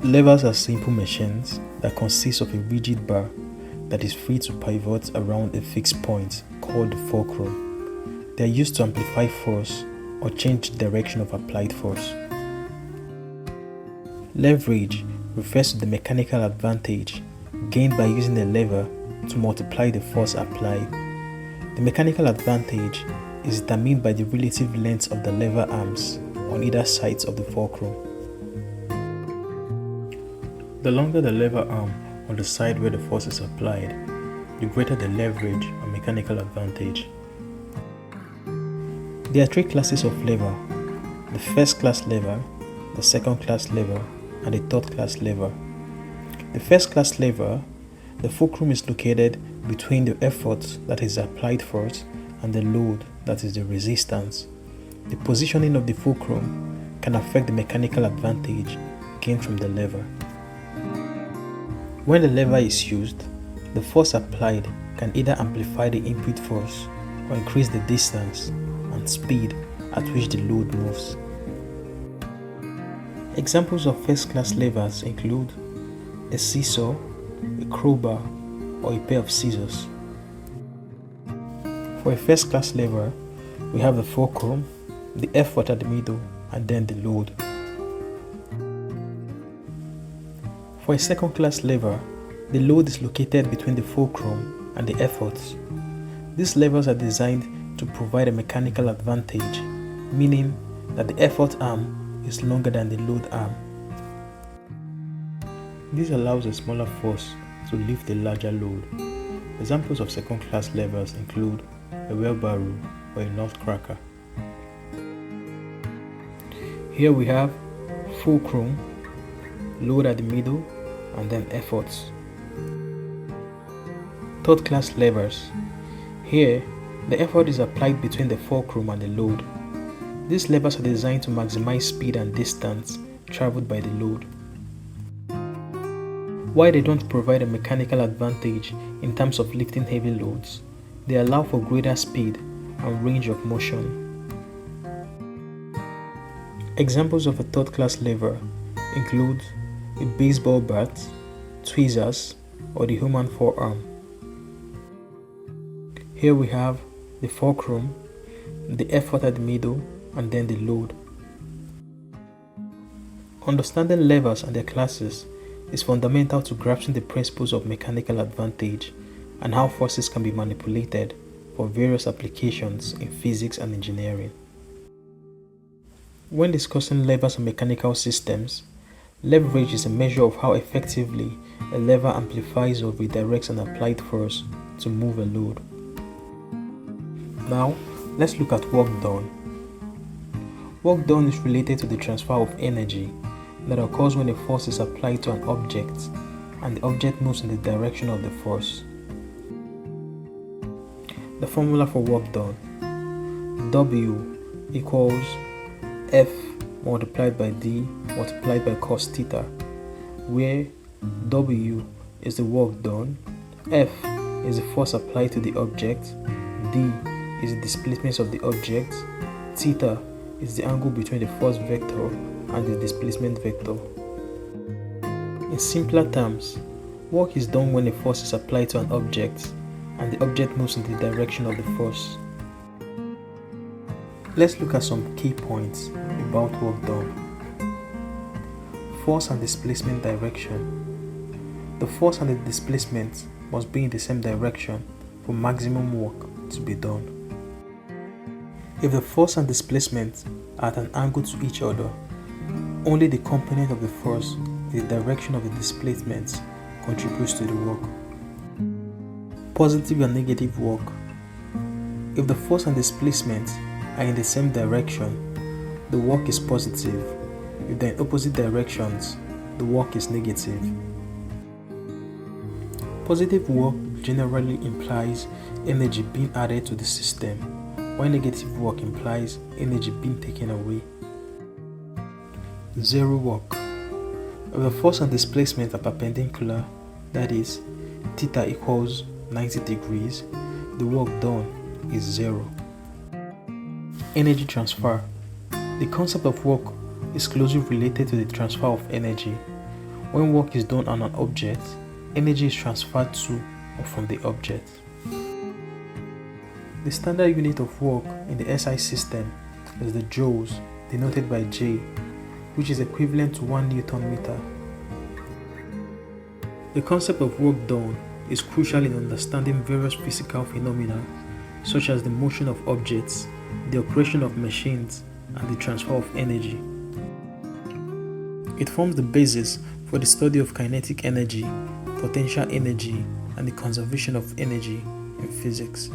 Levers are simple machines that consist of a rigid bar that is free to pivot around a fixed point called the fulcrum. They are used to amplify force or change the direction of applied force. Leverage refers to the mechanical advantage gained by using a lever to multiply the force applied. The mechanical advantage is determined by the relative length of the lever arms on either sides of the fulcrum. The longer the lever arm on the side where the force is applied, the greater the leverage or mechanical advantage. There are three classes of lever: the first class lever, the second class lever, and the third class lever. The first class lever, the fulcrum is located between the effort that is applied force and the load that is the resistance. The positioning of the fulcrum can affect the mechanical advantage gained from the lever. When the lever is used, the force applied can either amplify the input force or increase the distance and speed at which the load moves. Examples of first-class levers include a seesaw, a crowbar, or a pair of scissors. For a first-class lever, we have the fulcrum, the effort at the middle, and then the load. For a second-class lever, the load is located between the fulcrum and the efforts. These levers are designed to provide a mechanical advantage, meaning that the effort arm is longer than the load arm. This allows a smaller force to lift a larger load. Examples of second-class levers include a wheelbarrow or a nutcracker. Here we have fulcrum, load at the middle, and then efforts. Third-class levers. Here, the effort is applied between the fulcrum and the load. These levers are designed to maximize speed and distance traveled by the load. While they don't provide a mechanical advantage in terms of lifting heavy loads, they allow for greater speed and range of motion. Examples of a third-class lever include a baseball bat, tweezers, or the human forearm. Here we have the fulcrum, the effort at the middle, and then the load. Understanding levers and their classes is fundamental to grasping the principles of mechanical advantage and how forces can be manipulated for various applications in physics and engineering. When discussing levers and mechanical systems, leverage is a measure of how effectively a lever amplifies or redirects an applied force to move a load. Now, let's look at work done. Work done is related to the transfer of energy that occurs when a force is applied to an object and the object moves in the direction of the force. The formula for work done: W equals F multiplied by D multiplied by cos theta, where W is the work done, F is the force applied to the object, D is the displacement of the object, theta is the angle between the force vector and the displacement vector. In simpler terms, work is done when a force is applied to an object and the object moves in the direction of the force. Let's look at some key points about work done. Force and displacement direction. The force and the displacement must be in the same direction for maximum work to be done. If the force and displacement are at an angle to each other, only the component of the force in the direction of the displacement contributes to the work. Positive and negative work. If the force and displacement are in the same direction, the work is positive. If they're in opposite directions, the work is negative. Positive work generally implies energy being added to the system, while negative work implies energy being taken away. Zero work. If the force and displacement are perpendicular, that is, theta equals 90 degrees, the work done is zero. Energy transfer. The concept of work is closely related to the transfer of energy. When work is done on an object, energy is transferred to or from the object. The standard unit of work in the SI system is the joules, denoted by J, which is equivalent to 1 Newton meter. The concept of work done is crucial in understanding various physical phenomena such as the motion of objects, the operation of machines, and the transfer of energy. It forms the basis for the study of kinetic energy, potential energy, and the conservation of energy in physics.